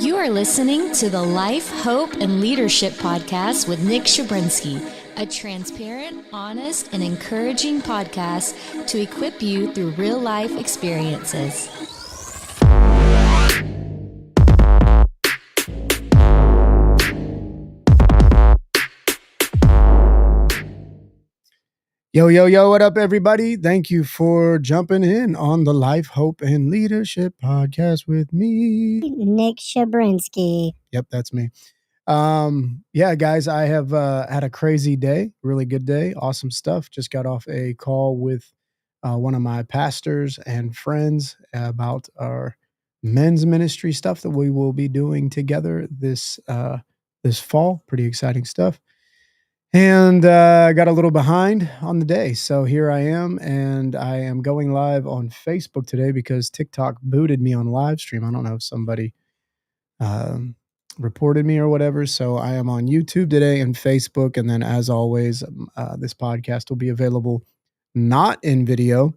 You are listening to the Life, Hope, and Leadership podcast with Nick Chybrzynski, a transparent, honest, and encouraging podcast to equip you through real life experiences. Yo, what up, everybody? Thank you for jumping in on the Life, Hope, and Leadership podcast with me, Nick Chybrzynski. Yep, that's me. Yeah, guys, I have had a crazy day, really good day, awesome stuff. Just got off a call with one of my pastors and friends about our men's ministry stuff that we will be doing together this fall. Pretty exciting stuff. And I got a little behind on the day. So here I am, and I am going live on Facebook today because TikTok booted me on live stream. I don't know if somebody reported me or whatever. So I am on YouTube today and Facebook. And then, as always, this podcast will be available not in video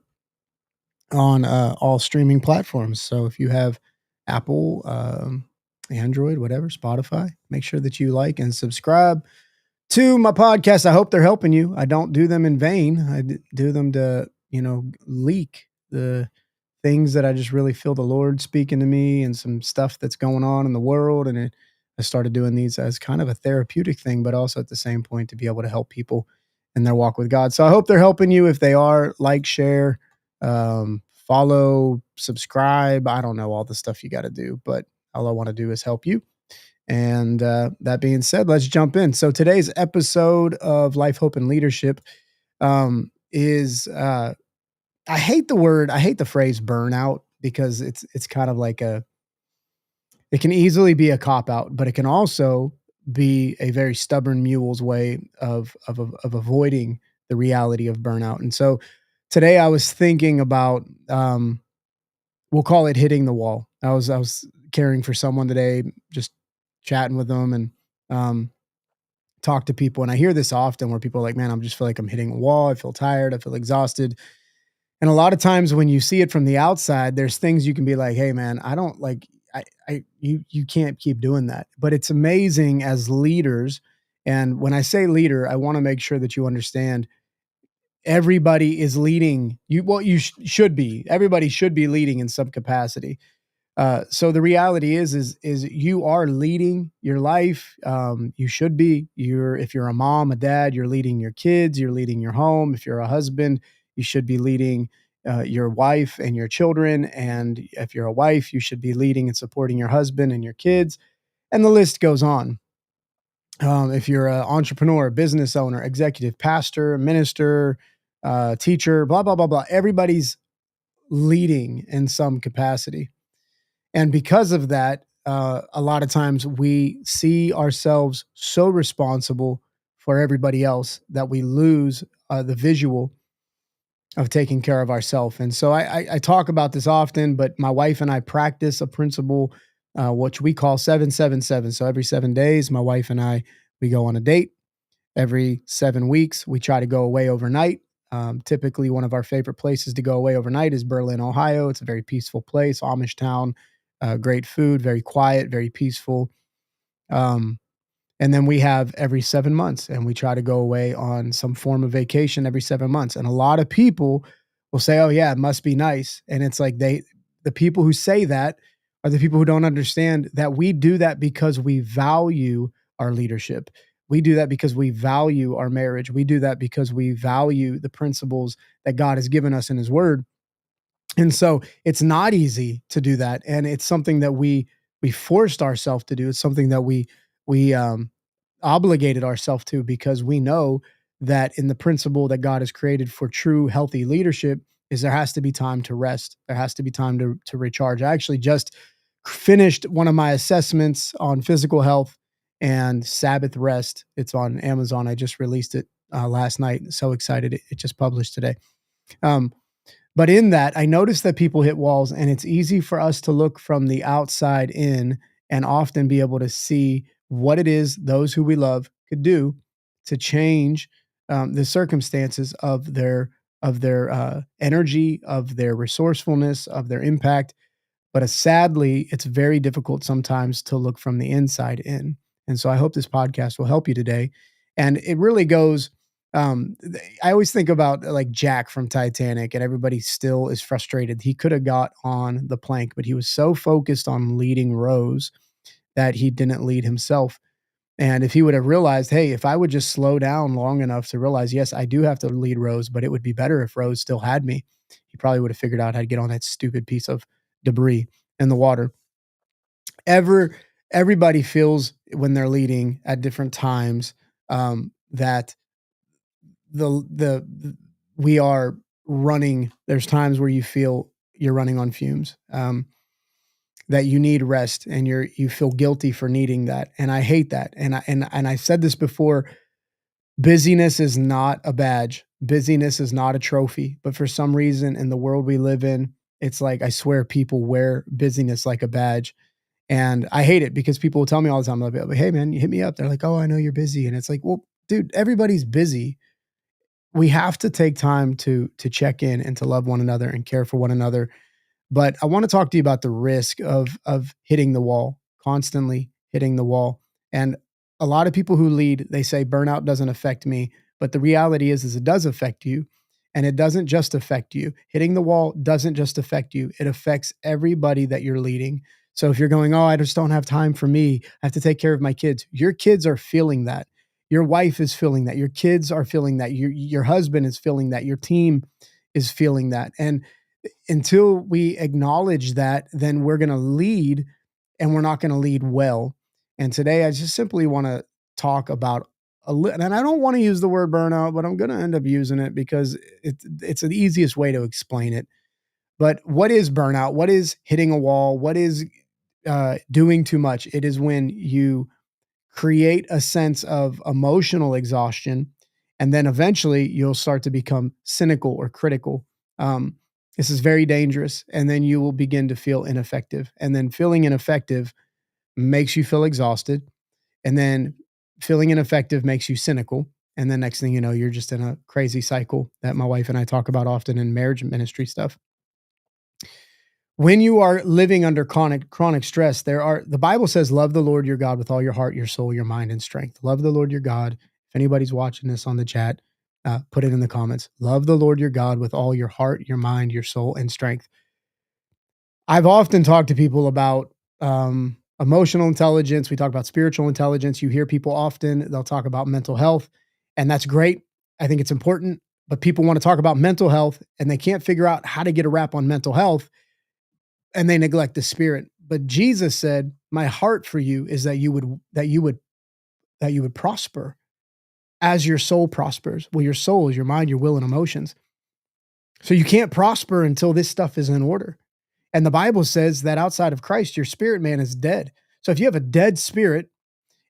on all streaming platforms. So if you have Apple, Android, whatever, Spotify, make sure that you like and subscribe to my podcast. I hope they're helping you. I don't do them in vain. I do them to, leak the things that I just really feel the Lord speaking to me and some stuff that's going on in the world. And I started doing these as kind of a therapeutic thing, but also at the same point to be able to help people in their walk with God. So I hope they're helping you. If they are, like, share, follow, subscribe. I don't know all the stuff you got to do, but all I want to do is help you. And that being said, let's jump in. So today's episode of Life, Hope, and Leadership is I hate the phrase burnout, because it's kind of like it can easily be a cop out, but it can also be a very stubborn mule's way of avoiding the reality of burnout. And so today I was thinking about we'll call it hitting the wall. I was caring for someone today, just chatting with them and talk to people. And I hear this often where people are like, man, I just feel like I'm hitting a wall. I feel tired. I feel exhausted. And a lot of times when you see it from the outside, there's things you can be like, hey man, I don't like, you can't keep doing that. But it's amazing as leaders. And when I say leader, I want to make sure that you understand everybody is leading. You should be. Everybody should be leading in some capacity. So the reality is you are leading your life. You should be. If you're a mom, a dad, you're leading your kids. You're leading your home. If you're a husband, you should be leading your wife and your children. And if you're a wife, you should be leading and supporting your husband and your kids. And the list goes on. If you're an entrepreneur, business owner, executive, pastor, minister, teacher, blah, blah, blah, blah. Everybody's leading in some capacity. And because of that, a lot of times we see ourselves so responsible for everybody else that we lose the visual of taking care of ourselves. And so I talk about this often, but my wife and I practice a principle, which we call 7-7-7. So every 7 days, my wife and I, we go on a date. Every 7 weeks, we try to go away overnight. Typically, one of our favorite places to go away overnight is Berlin, Ohio. It's a very peaceful place, Amish town. Great food, very quiet, very peaceful. And then we have every 7 months, and we try to go away on some form of vacation every 7 months. And a lot of people will say, oh yeah, it must be nice. And it's like the people who say that are the people who don't understand that we do that because we value our leadership. We do that because we value our marriage. We do that because we value the principles that God has given us in his word. And so it's not easy to do that. And it's something that we forced ourselves to do. It's something that we obligated ourselves to, because we know that in the principle that God has created for true healthy leadership is there has to be time to rest. There has to be time to recharge. I actually just finished one of my assessments on physical health and Sabbath rest. It's on Amazon. I just released it last night. So excited. It just published today. But in that, I noticed that people hit walls, and it's easy for us to look from the outside in and often be able to see what it is those who we love could do to change the circumstances of their energy, of their resourcefulness, of their impact. But sadly, it's very difficult sometimes to look from the inside in. And so I hope this podcast will help you today. And it really goes, I always think about like Jack from Titanic, and everybody still is frustrated. He could have got on the plank, but he was so focused on leading Rose that he didn't lead himself. And if he would have realized, hey, if I would just slow down long enough to realize, yes, I do have to lead Rose, but it would be better if Rose still had me, he probably would have figured out how to get on that stupid piece of debris in the water. Everybody feels when they're leading at different times that the we are running. There's times where you feel you're running on fumes. That you need rest, and you feel guilty for needing that. And I hate that. And I said this before, busyness is not a badge. Busyness is not a trophy. But for some reason in the world we live in, it's like, I swear people wear busyness like a badge. And I hate it because people will tell me all the time, they'll be like, hey man, you hit me up. They're like, oh, I know you're busy. And it's like, well, dude, everybody's busy. We have to take time to check in and to love one another and care for one another. But I want to talk to you about the risk of hitting the wall, constantly hitting the wall. And a lot of people who lead, they say burnout doesn't affect me, but the reality is it does affect you. And it doesn't just affect you. Hitting the wall doesn't just affect you. It affects everybody that you're leading. So if you're going, oh, I just don't have time for me, I have to take care of my kids. Your kids are feeling that. Your wife is feeling that. Your kids are feeling that. Your husband is feeling that. Your team is feeling that. And until we acknowledge that, then we're going to lead, and we're not going to lead well. And today I just simply want to talk about and I don't want to use the word burnout, but I'm going to end up using it because it's the easiest way to explain it. But what is burnout? What is hitting a wall? What is doing too much? It is when you create a sense of emotional exhaustion, and then eventually you'll start to become cynical or critical. This is very dangerous. And then you will begin to feel ineffective. And then feeling ineffective makes you feel exhausted. And then feeling ineffective makes you cynical. And then next thing you know, you're just in a crazy cycle that my wife and I talk about often in marriage ministry stuff. When you are living under chronic stress, the Bible says, love the Lord your God with all your heart, your soul, your mind, and strength. Love the Lord your God. If anybody's watching this on the chat, put it in the comments. Love the Lord your God with all your heart, your mind, your soul, and strength. I've often talked to people about emotional intelligence. We talk about spiritual intelligence. You hear people often, they'll talk about mental health, and that's great. I think it's important, but people want to talk about mental health and they can't figure out how to get a wrap on mental health, and they neglect the spirit. But Jesus said, my heart for you is that you would prosper as your soul prospers. Well, your soul is your mind, your will, and emotions. So you can't prosper until this stuff is in order. And the Bible says that outside of Christ, your spirit man is dead. So if you have a dead spirit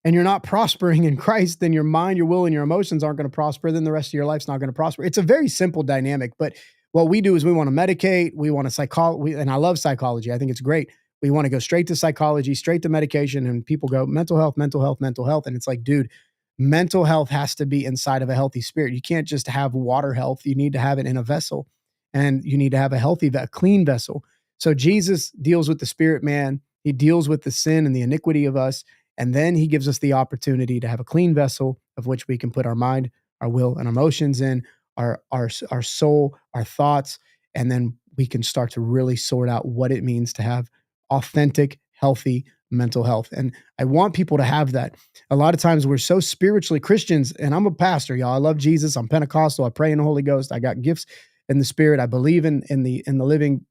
and you're not prospering in Christ, then your mind, your will, and your emotions aren't going to prosper. Then the rest of your life's not going to prosper. It's a very simple dynamic, but what we do is we want to medicate. We want to psychology. And I love psychology. I think it's great. We want to go straight to psychology, straight to medication. And people go, mental health, mental health, mental health. And it's like, dude, mental health has to be inside of a healthy spirit. You can't just have water health. You need to have it in a vessel, and you need to have a clean vessel. So Jesus deals with the spirit man. He deals with the sin and the iniquity of us. And then he gives us the opportunity to have a clean vessel of which we can put our mind, our will, and emotions in, our soul, our thoughts. And then we can start to really sort out what it means to have authentic, healthy mental health. And I want people to have that. A lot of times we're so spiritually Christians, and I'm a pastor, y'all. I love Jesus. I'm Pentecostal. I pray in the Holy Ghost. I got gifts in the Spirit. I believe in the living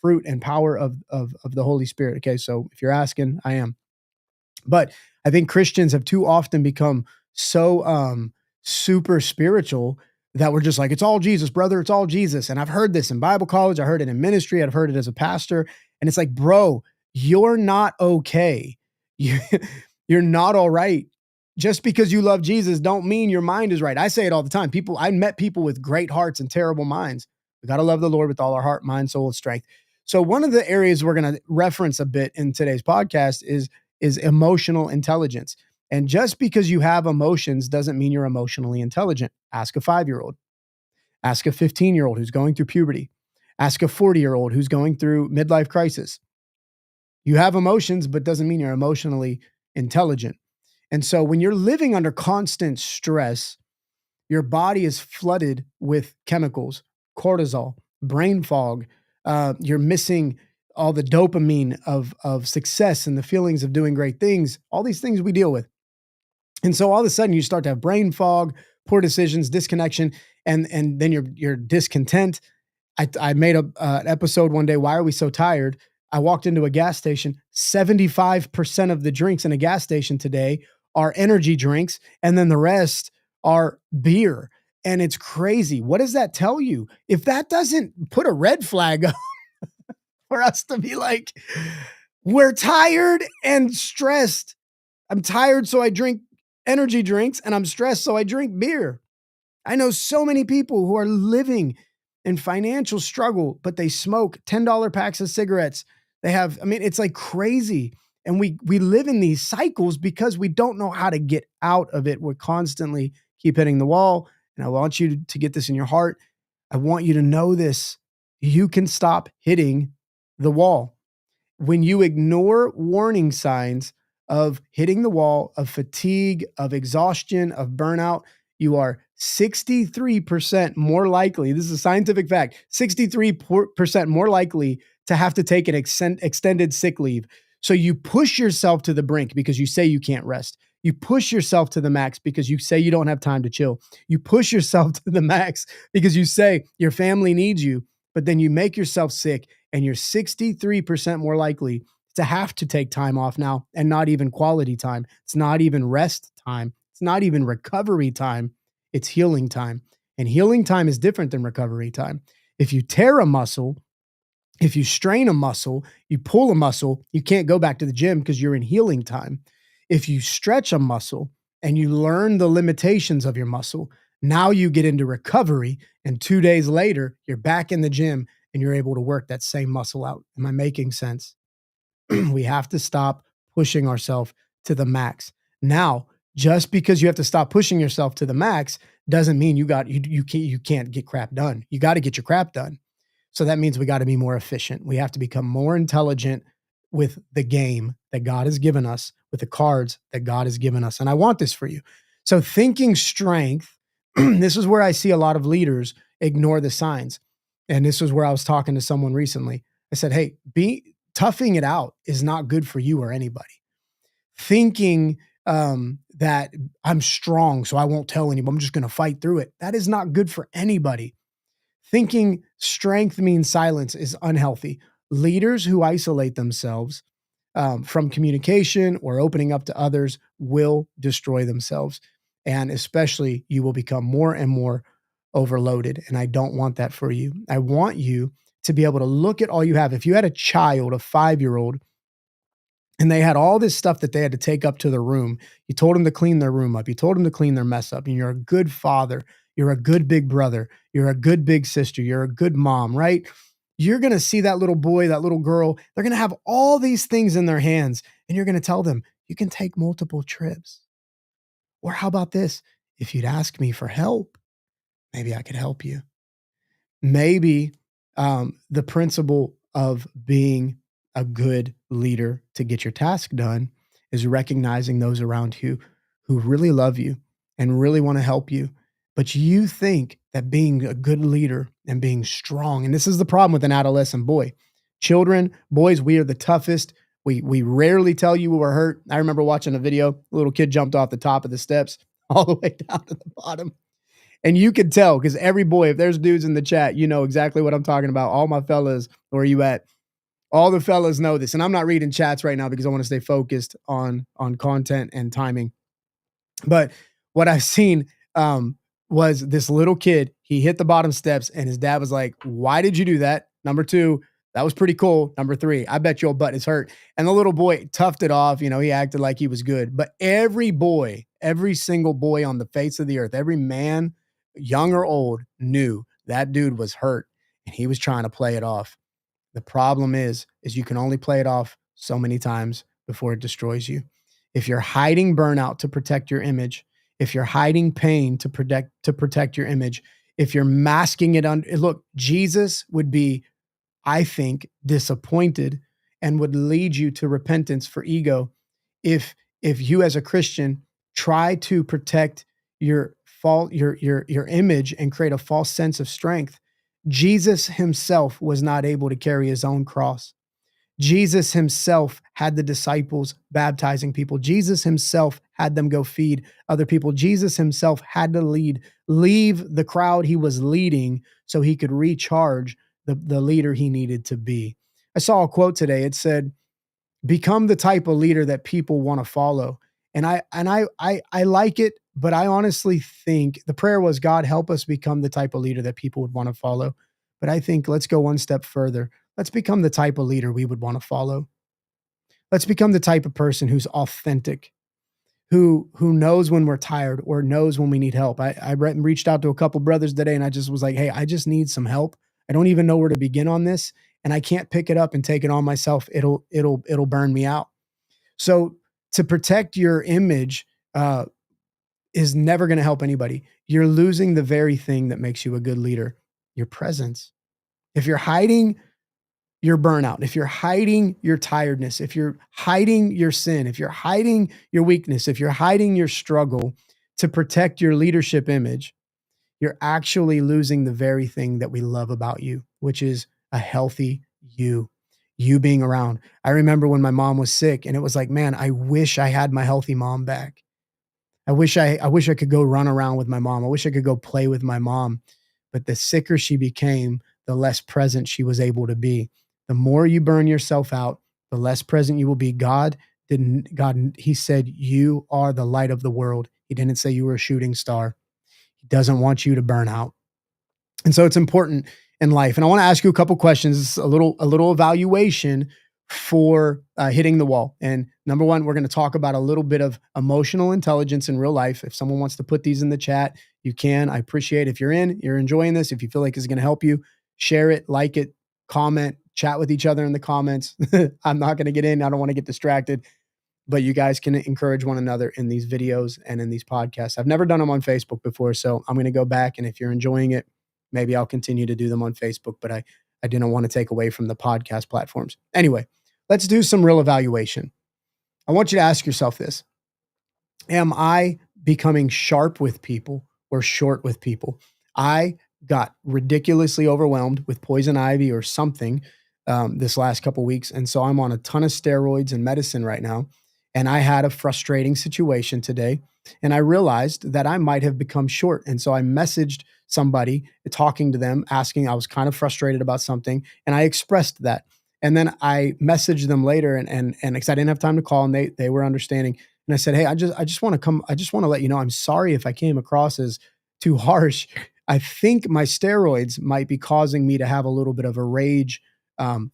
fruit and power of the Holy Spirit. Okay, so if you're asking, I am. But I think Christians have too often become so super spiritual that we're just like, it's all Jesus, brother. It's all Jesus. And I've heard this in Bible college. I heard it in ministry. I've heard it as a pastor. And it's like, bro, you're not okay. You're not all right. Just because you love Jesus don't mean your mind is right. I say it all the time. I met people with great hearts and terrible minds. We got to love the Lord with all our heart, mind, soul, and strength. So one of the areas we're going to reference a bit in today's podcast is emotional intelligence. And just because you have emotions doesn't mean you're emotionally intelligent. Ask a 5-year-old. Ask a 15-year-old who's going through puberty. Ask a 40-year-old who's going through midlife crisis. You have emotions, but doesn't mean you're emotionally intelligent. And so when you're living under constant stress, your body is flooded with chemicals, cortisol, brain fog. You're missing all the dopamine of success and the feelings of doing great things, all these things we deal with. And so all of a sudden you start to have brain fog, poor decisions, disconnection, and then you're discontent. I made an episode one day, why are we so tired? I walked into a gas station. 75% of the drinks in a gas station today are energy drinks, and then the rest are beer. And it's crazy. What does that tell you? If that doesn't put a red flag up for us to be like, we're tired and stressed. I'm tired, so I drink energy drinks, and I'm stressed, so I drink beer. I know so many people who are living in financial struggle, but they smoke $10 packs of cigarettes. It's like crazy. And we live in these cycles because we don't know how to get out of it. We're constantly keep hitting the wall. And I want you to get this in your heart. I want you to know this. You can stop hitting the wall. When you ignore warning signs of hitting the wall, of fatigue, of exhaustion, of burnout, you are 63% more likely, this is a scientific fact, 63% more likely to have to take an extended sick leave. So you push yourself to the brink because you say you can't rest. You push yourself to the max because you say you don't have time to chill. You push yourself to the max because you say your family needs you, but then you make yourself sick and you're 63% more likely to have to take time off now, and not even quality time. It's not even rest time. It's not even recovery time. It's healing time. And healing time is different than recovery time. If you tear a muscle, if you strain a muscle, you pull a muscle, you can't go back to the gym because you're in healing time. If you stretch a muscle and you learn the limitations of your muscle, now you get into recovery, and 2 days later, you're back in the gym and you're able to work that same muscle out. Am I making sense? We have to stop pushing ourselves to the max. Now, just because you have to stop pushing yourself to the max doesn't mean you can't get crap done. You got to get your crap done. So that means we got to be more efficient. We have to become more intelligent with the game that God has given us, with the cards that God has given us. And I want this for you. So thinking strength, this is where I see a lot of leaders ignore the signs. And this was where I was talking to someone recently. I said, hey, toughing it out is not good for you or anybody. Thinking that I'm strong, so I won't tell anybody, I'm just going to fight through it. That is not good for anybody. Thinking strength means silence is unhealthy. Leaders who isolate themselves from communication or opening up to others will destroy themselves. And especially you will become more and more overloaded. And I don't want that for you. I want you to be able to look at all you have. If you had a child, a 5-year-old, and they had all this stuff that they had to take up to their room, you told them to clean their room up. You told them to clean their mess up. And you're a good father. You're a good big brother. You're a good big sister. You're a good mom, right? You're going to see that little boy, that little girl. They're going to have all these things in their hands. And you're going to tell them, you can take multiple trips. Or how about this? If you'd ask me for help, maybe I could help you. Maybe the principle of being a good leader to get your task done is recognizing those around you who really love you and really want to help you. But you think that being a good leader and being strong, and this is the problem with an adolescent boy. Children, boys, we are the toughest. We rarely tell you we're hurt. I remember watching a video, a little kid jumped off the top of the steps all the way down to the bottom. And you could tell, because every boy, if there's dudes in the chat, you know exactly what I'm talking about. All my fellas, where are you at? All the fellas know this. And I'm not reading chats right now because I want to stay focused on content and timing. But what I've seen was this little kid, he hit the bottom steps and his dad was like, why did you do that? Number 2, that was pretty cool. Number 3, I bet your butt is hurt. And the little boy toughed it off. You know, he acted like he was good. But every boy, every single boy on the face of the earth, every man, young or old, knew that dude was hurt and he was trying to play it off. The problem is you can only play it off so many times before it destroys you. If you're hiding burnout to protect your image, if you're hiding pain to protect your image, if you're masking it under, look, Jesus would be, I think, disappointed and would lead you to repentance for ego if you as a Christian try to protect your your image and create a false sense of strength. Jesus himself was not able to carry his own cross. Jesus himself had the disciples baptizing people. Jesus himself had them go feed other people. Jesus himself had to leave the crowd he was leading so he could recharge the leader he needed to be. I saw a quote today. It said, become the type of leader that people want to follow. And I like it, but I honestly think the prayer was, God, help us become the type of leader that people would want to follow. But I think let's go one step further. Let's become the type of leader we would want to follow. Let's become the type of person who's authentic, who knows when we're tired or knows when we need help. I reached out to a couple brothers today and I just was like, hey, I just need some help. I don't even know where to begin on this, and I can't pick it up and take it on myself. It'll burn me out. So to protect your image is never going to help anybody. You're losing the very thing that makes you a good leader, your presence. If you're hiding your burnout, if you're hiding your tiredness, if you're hiding your sin, if you're hiding your weakness, if you're hiding your struggle to protect your leadership image, you're actually losing the very thing that we love about you, which is a healthy you being around. I remember when my mom was sick and it was like, man, I wish I had my healthy mom back. I wish I could go run around with my mom. I wish I could go play with my mom. But the sicker she became, the less present she was able to be. The more you burn yourself out, the less present you will be. God, he said, you are the light of the world. He didn't say you were a shooting star. He doesn't want you to burn out. And so it's important in life. And I want to ask you a couple questions, a little evaluation for hitting the wall. And number one, we're going to talk about a little bit of emotional intelligence in real life. If someone wants to put these in the chat, you can. I appreciate if you're enjoying this. If you feel like it's going to help you, share it, like it, comment, chat with each other in the comments. I'm not going to get in. I don't want to get distracted, but you guys can encourage one another in these videos and in these podcasts. I've never done them on Facebook before, so I'm going to go back. And if you're enjoying it, maybe I'll continue to do them on Facebook, but I didn't want to take away from the podcast platforms. Anyway, let's do some real evaluation. I want you to ask yourself this. Am I becoming sharp with people or short with people? I got ridiculously overwhelmed with poison ivy or something this last couple weeks. And so I'm on a ton of steroids and medicine right now. And I had a frustrating situation today. And I realized that I might have become short. And so I messaged somebody, talking to them, asking, I was kind of frustrated about something. And I expressed that. And then I messaged them later and because I didn't have time to call and they were understanding. And I said, hey, I just want to let you know, I'm sorry if I came across as too harsh. I think my steroids might be causing me to have a little bit of a rage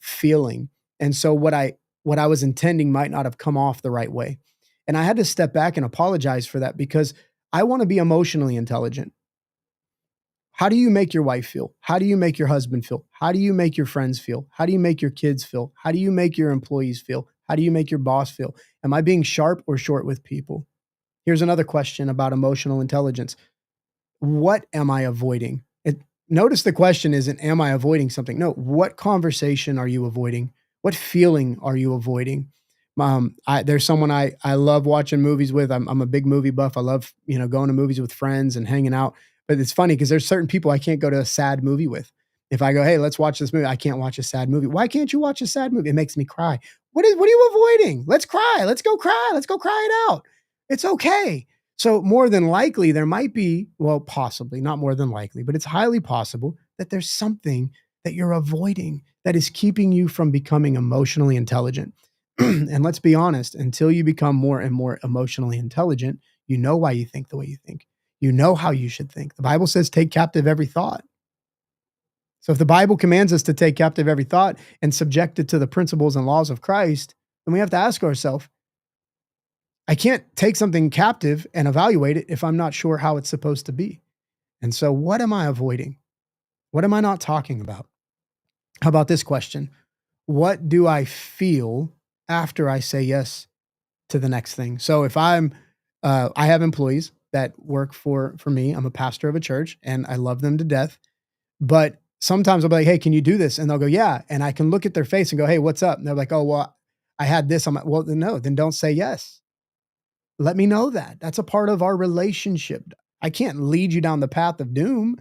feeling. And so what I was intending might not have come off the right way. And I had to step back and apologize for that because I want to be emotionally intelligent. How do you make your wife feel? How do you make your husband feel? How do you make your friends feel? How do you make your kids feel? How do you make your employees feel? How do you make your boss feel? Am I being sharp or short with people? Here's another question about emotional intelligence. What am I avoiding? Notice the question isn't, am I avoiding something? No, what conversation are you avoiding? What feeling are you avoiding? There's someone I love watching movies with. I'm a big movie buff. I love, going to movies with friends and hanging out. But it's funny because there's certain people I can't go to a sad movie with. If I go, hey, let's watch this movie, I can't watch a sad movie. Why can't you watch a sad movie? It makes me cry. What are you avoiding? Let's cry. Let's go cry. Let's go cry it out. It's okay. So more than likely, there might be, well, possibly, not more than likely, but it's highly possible that there's something that you're avoiding that is keeping you from becoming emotionally intelligent. And let's be honest, until you become more and more emotionally intelligent, you know why you think the way you think. You know how you should think. The Bible says, take captive every thought. So if the Bible commands us to take captive every thought and subject it to the principles and laws of Christ, then we have to ask ourselves, I can't take something captive and evaluate it if I'm not sure how it's supposed to be. And so what am I avoiding? What am I not talking about? How about this question? What do I feel after I say yes to the next thing? So if I have employees that work for me. I'm a pastor of a church and I love them to death. But sometimes I'll be like, hey, can you do this? And they'll go, yeah. And I can look at their face and go, hey, what's up? And they're like, oh, well, I had this. I'm like, well, then no, then don't say yes. Let me know that. That's a part of our relationship. I can't lead you down the path of doom.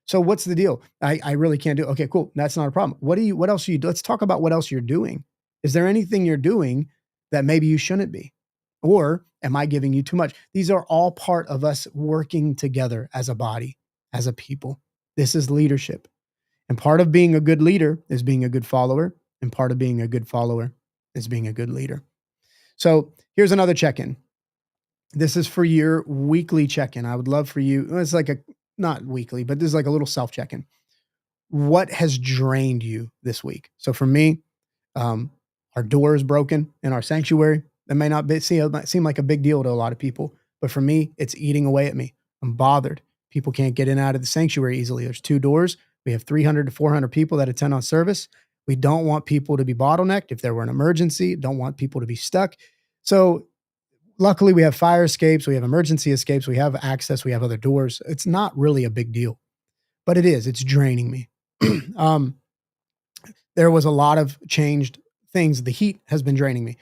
So what's the deal? I really can't do. Okay, cool. That's not a problem. What else are you do? Let's talk about what else you're doing. Is there anything you're doing that maybe you shouldn't be? Or am I giving you too much? These are all part of us working together as a body, as a people. This is leadership. And part of being a good leader is being a good follower. And part of being a good follower is being a good leader. So here's another check-in. This is for your weekly check-in. I would love for you, it's like not weekly, but this is like a little self-check-in. What has drained you this week? So for me, our door is broken in our sanctuary. That may not seem like a big deal to a lot of people, but for me, it's eating away at me. I'm bothered. People can't get in and out of the sanctuary easily. There's 2 doors. We have 300 to 400 people that attend on service. We don't want people to be bottlenecked if there were an emergency. Don't want people to be stuck. So luckily, we have fire escapes. We have emergency escapes. We have access. We have other doors. It's not really a big deal, but it is. It's draining me. There was a lot of changed things. The heat has been draining me.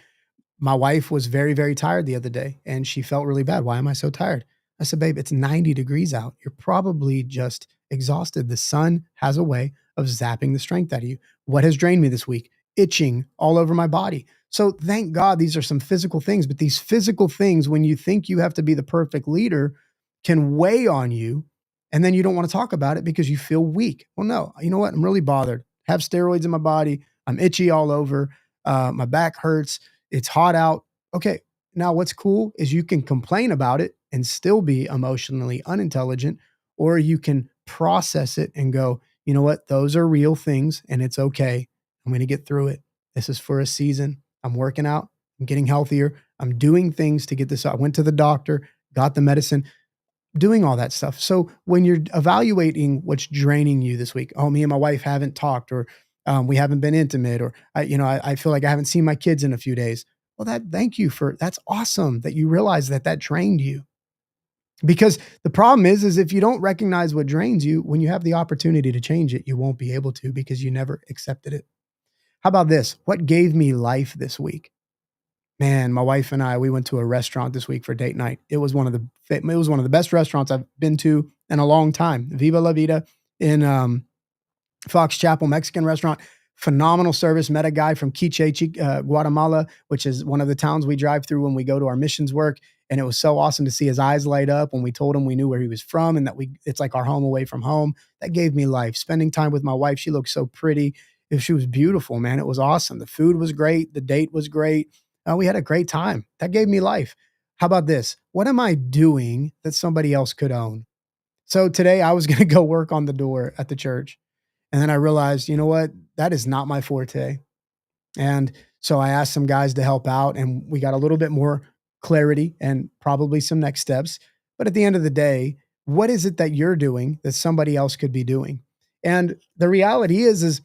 My wife was very, very tired the other day and she felt really bad. Why am I so tired? I said, babe, it's 90 degrees out. You're probably just exhausted. The sun has a way of zapping the strength out of you. What has drained me this week? Itching all over my body. So thank God these are some physical things, but these physical things, when you think you have to be the perfect leader, can weigh on you. And then you don't want to talk about it because you feel weak. Well, no, you know what? I'm really bothered. Have steroids in my body. I'm itchy all over. My back hurts. It's hot out. Okay. Now what's cool is you can complain about it and still be emotionally unintelligent, or you can process it and go, you know what? Those are real things and it's okay. I'm going to get through it. This is for a season. I'm working out. I'm getting healthier. I'm doing things to get this out. I went to the doctor, got the medicine, doing all that stuff. So when you're evaluating what's draining you this week, oh, me and my wife haven't talked, or we haven't been intimate, or I feel like I haven't seen my kids in a few days. Well, thank you that's awesome that you realize that drained you. Because the problem is if you don't recognize what drains you, when you have the opportunity to change it, you won't be able to because you never accepted it. How about this? What gave me life this week? Man, my wife and I, we went to a restaurant this week for date night. It was one of the best restaurants I've been to in a long time. Viva La Vida in Fox Chapel, Mexican restaurant. Phenomenal service. Met a guy from Quiche, Guatemala, which is one of the towns we drive through when we go to our missions work. And it was so awesome to see his eyes light up when we told him we knew where he was from and that it's like our home away from home. That gave me life. Spending time with my wife. She looked so pretty. She was beautiful, man. It was awesome. The food was great. The date was great. We had a great time. That gave me life. How about this? What am I doing that somebody else could own? So today I was going to go work on the door at the church. And then I realized, you know what? That is not my forte. And so I asked some guys to help out and we got a little bit more clarity and probably some next steps. But at the end of the day, what is it that you're doing that somebody else could be doing? And the reality is,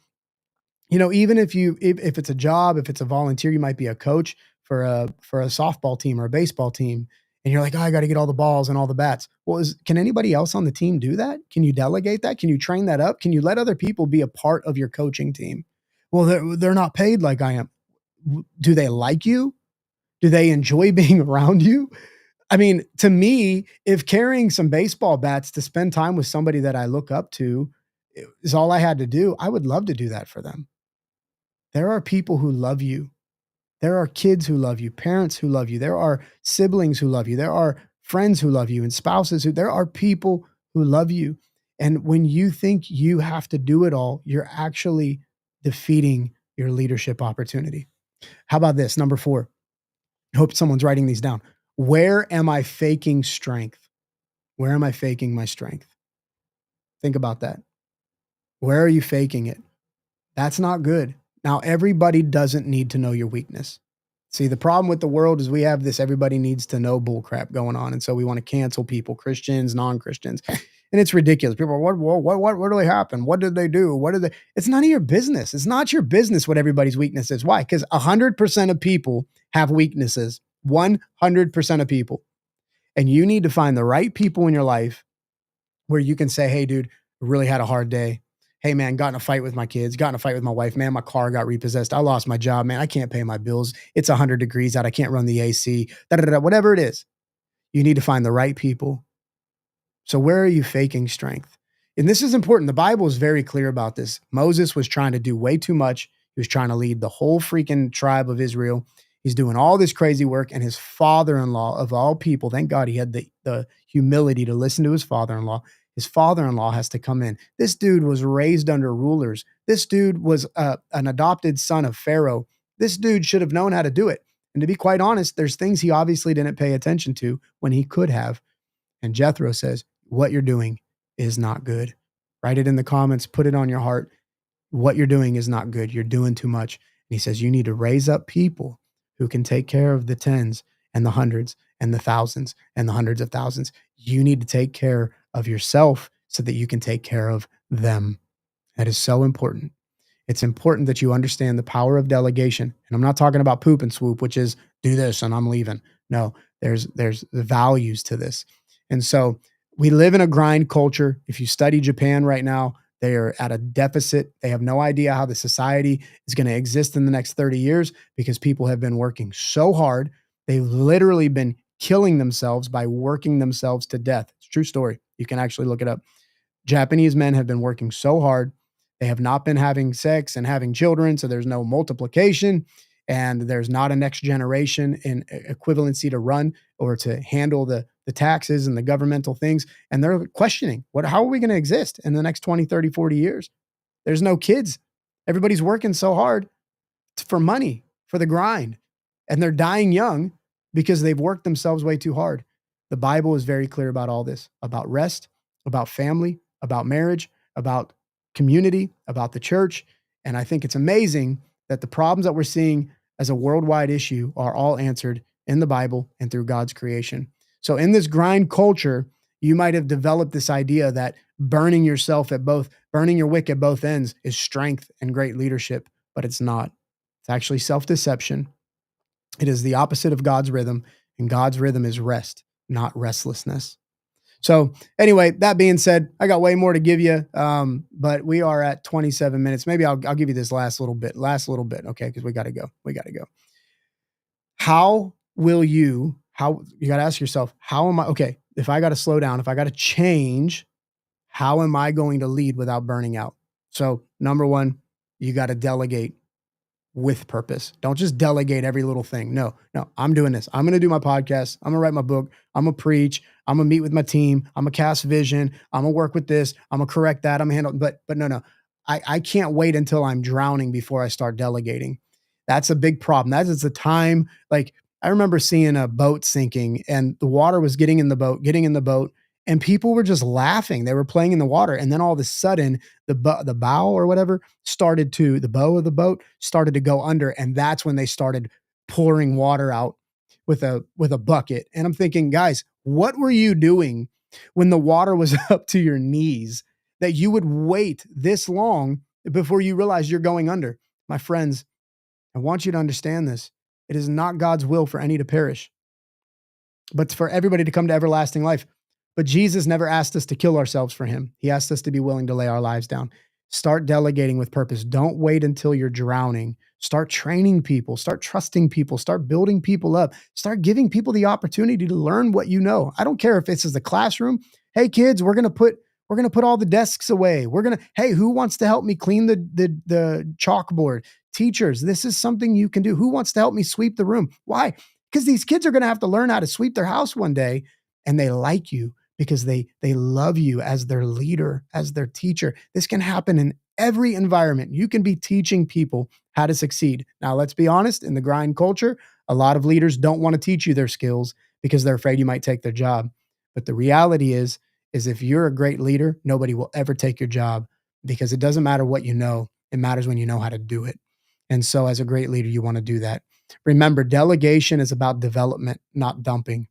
even if it's a job, if it's a volunteer, you might be a coach for a softball team or a baseball team. And you're like, oh, I got to get all the balls and all the bats. Well, can anybody else on the team do that? Can you delegate that? Can you train that up? Can you let other people be a part of your coaching team? Well, they're not paid like I am. Do they like you? Do they enjoy being around you? I mean, to me, if carrying some baseball bats to spend time with somebody that I look up to is all I had to do, I would love to do that for them. There are people who love you. There are kids who love you, parents who love you. There are siblings who love you. There are friends who love you and spouses there are people who love you. And when you think you have to do it all, you're actually defeating your leadership opportunity. How about this? Number 4. I hope someone's writing these down. Where am I faking strength? Where am I faking my strength? Think about that. Where are you faking it? That's not good. Now, everybody doesn't need to know your weakness. See, the problem with the world is we have this everybody needs to know bullcrap going on. And so we want to cancel people, Christians, non-Christians. And it's ridiculous. People are, what really happened? What did they do? It's none of your business. It's not your business what everybody's weakness is. Why? Because 100% of people have weaknesses. 100% of people. And you need to find the right people in your life where you can say, hey, dude, I really had a hard day. Hey, man, got in a fight with my kids, got in a fight with my wife. Man, my car got repossessed. I lost my job. Man, I can't pay my bills. It's 100 degrees out. I can't run the AC, whatever it is. You need to find the right people. So where are you faking strength? And this is important. The Bible is very clear about this. Moses was trying to do way too much. He was trying to lead the whole freaking tribe of Israel. He's doing all this crazy work. And his father-in-law of all people, thank God he had the humility to listen to his father-in-law. His father-in-law has to come in. This dude was raised under rulers. This dude was an adopted son of Pharaoh. This dude should have known how to do it. And to be quite honest, there's things he obviously didn't pay attention to when he could have. And Jethro says, what you're doing is not good. Write it in the comments, put it on your heart. What you're doing is not good. You're doing too much. And he says, you need to raise up people who can take care of the tens and the hundreds and the thousands and the hundreds of thousands. You need to take care of yourself so that you can take care of them. That is so important. It's important that you understand the power of delegation. And I'm not talking about poop and swoop, which is do this and I'm leaving. No, there's the values to this. And so we live in a grind culture. If you study Japan right now, they are at a deficit. They have no idea how the society is going to exist in the next 30 years because people have been working so hard. They've literally been killing themselves by working themselves to death. It's a true story. You can actually look it up. Japanese men have been working so hard. They have not been having sex and having children, so there's no multiplication, and there's not a next generation in equivalency to run or to handle the taxes and the governmental things. And they're questioning, how are we going to exist in the next 20, 30, 40 years? There's no kids. Everybody's working so hard for money, for the grind, and they're dying young because they've worked themselves way too hard. The Bible is very clear about all this, about rest, about family, about marriage, about community, about the church. And I think it's amazing that the problems that we're seeing as a worldwide issue are all answered in the Bible and through God's creation. So in this grind culture, you might have developed this idea that burning your wick at both ends is strength and great leadership, but it's not. It's actually self-deception. It is the opposite of God's rhythm, and God's rhythm is rest, not restlessness. So anyway, that being said, I got way more to give you, but we are at 27 minutes. Maybe I'll give you this last little bit, okay? Because we got to go. You got to ask yourself, if I got to slow down, if I got to change, how am I going to lead without burning out? So number one, you got to delegate with purpose. Don't just delegate every little thing. No, I'm doing this. I'm going to do my podcast. I'm going to write my book. I'm going to preach. I'm going to meet with my team. I'm going to cast vision. I'm going to work with this. I'm going to correct that. I'm going to handle, but no. I can't wait until I'm drowning before I start delegating. That's a big problem. That is the time. Like I remember seeing a boat sinking and the water was getting in the boat and people were just laughing. They were playing in the water. And then all of a sudden the bow or whatever the bow of the boat started to go under. And that's when they started pouring water out with a bucket. And I'm thinking, guys, what were you doing when the water was up to your knees that you would wait this long before you realize you're going under? My friends, I want you to understand this. It is not God's will for any to perish, but for everybody to come to everlasting life. But Jesus never asked us to kill ourselves for him. He asked us to be willing to lay our lives down. Start delegating with purpose. Don't wait until you're drowning. Start training people. Start trusting people. Start building people up. Start giving people the opportunity to learn what you know. I don't care if this is the classroom. Hey kids, we're going to put all the desks away. Hey, who wants to help me clean the chalkboard? Teachers, this is something you can do. Who wants to help me sweep the room? Why? Because these kids are going to have to learn how to sweep their house one day, and they like you because they love you as their leader, as their teacher. This can happen in every environment. You can be teaching people how to succeed. Now, let's be honest, in the grind culture, a lot of leaders don't want to teach you their skills because they're afraid you might take their job. But the reality is if you're a great leader, nobody will ever take your job because it doesn't matter what you know. It matters when you know how to do it. And so as a great leader, you want to do that. Remember, delegation is about development, not dumping.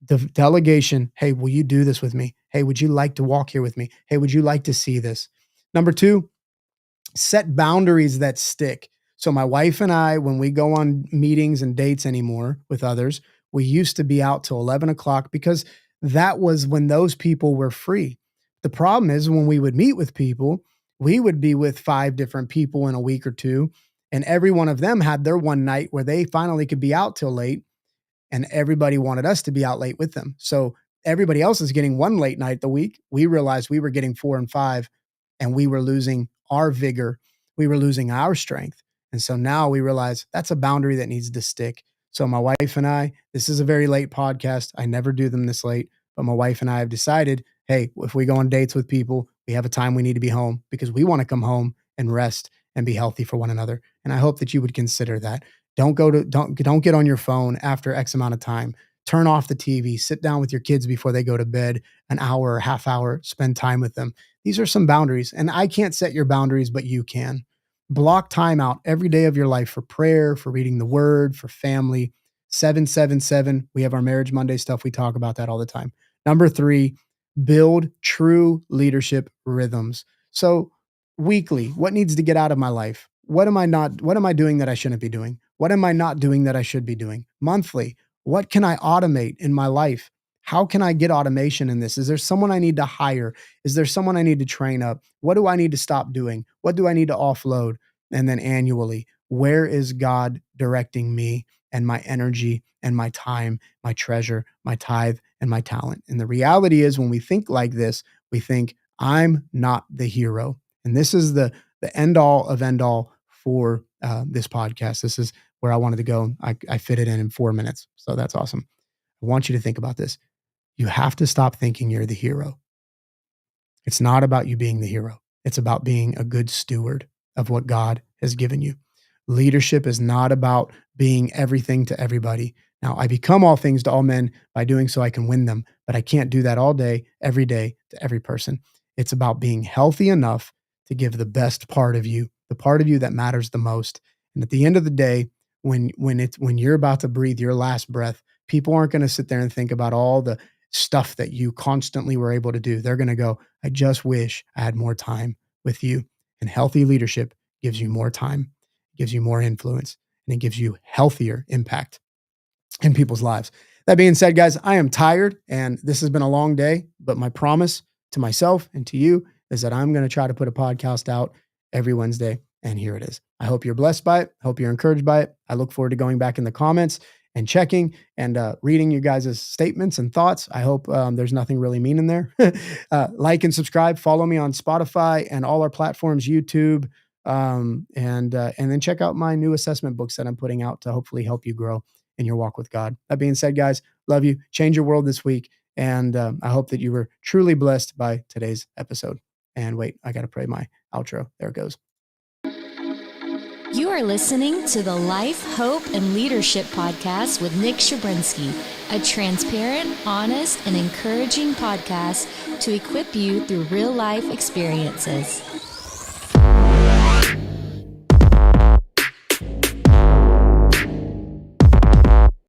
The delegation, hey, will you do this with me? Hey, would you like to walk here with me? Hey, would you like to see this? Number two, set boundaries that stick. So my wife and I, when we go on meetings and dates anymore with others, We used to be out till 11 o'clock because that was when those people were free. The problem is when we would meet with people, we would be with 5 different people in a week or two, and every one of them had their one night where they finally could be out till late, and everybody wanted us to be out late with them. So everybody else is getting one late night a week. We realized we were getting 4 and 5, and we were losing our vigor. We were losing our strength. And so now we realize that's a boundary that needs to stick. So my wife and I, this is a very late podcast. I never do them this late, but my wife and I have decided, hey, if we go on dates with people, we have a time we need to be home because we want to come home and rest and be healthy for one another. And I hope that you would consider that. Don't get on your phone after X amount of time. Turn off the TV, sit down with your kids before they go to bed, an hour or half hour, spend time with them. These are some boundaries, and I can't set your boundaries, but you can. Block time out every day of your life for prayer, for reading the word, for family. 777. We have our Marriage Monday stuff. We talk about that all the time. Number 3, build true leadership rhythms. So weekly, what needs to get out of my life? What am I doing that I shouldn't be doing? What am I not doing that I should be doing? Monthly, what can I automate in my life? How can I get automation in this? Is there someone I need to hire? Is there someone I need to train up? What do I need to stop doing? What do I need to offload? And then annually, where is God directing me and my energy and my time, my treasure, my tithe, and my talent? And the reality is when we think like this, we think, I'm not the hero. And this is the end all of end all for this podcast. This is where I wanted to go. I fit it in 4 minutes. So that's awesome. I want you to think about this. You have to stop thinking you're the hero. It's not about you being the hero. It's about being a good steward of what God has given you. Leadership is not about being everything to everybody. Now, I become all things to all men. By doing so, I can win them, but I can't do that all day, every day to every person. It's about being healthy enough to give the best part of you, the part of you that matters the most. And at the end of the day, when you're about to breathe your last breath, people aren't going to sit there and think about all the stuff that you constantly were able to do. They're going to go, I just wish I had more time with you. And healthy leadership gives you more time, gives you more influence, and it gives you healthier impact in people's lives. That being said, guys, I am tired and this has been a long day, but my promise to myself and to you is that I'm going to try to put a podcast out every Wednesday. And here it is. I hope you're blessed by it. I hope you're encouraged by it. I look forward to going back in the comments and checking and reading you guys' statements and thoughts. I hope there's nothing really mean in there. Like and subscribe. Follow me on Spotify and all our platforms, YouTube, and then check out my new assessment books that I'm putting out to hopefully help you grow in your walk with God. That being said, guys, love you. Change your world this week. And I hope that you were truly blessed by today's episode. And wait, I got to pray my outro. There it goes. You are listening to the Life, Hope, and Leadership Podcast with Nick Chybrzynski, a transparent, honest, and encouraging podcast to equip you through real life experiences.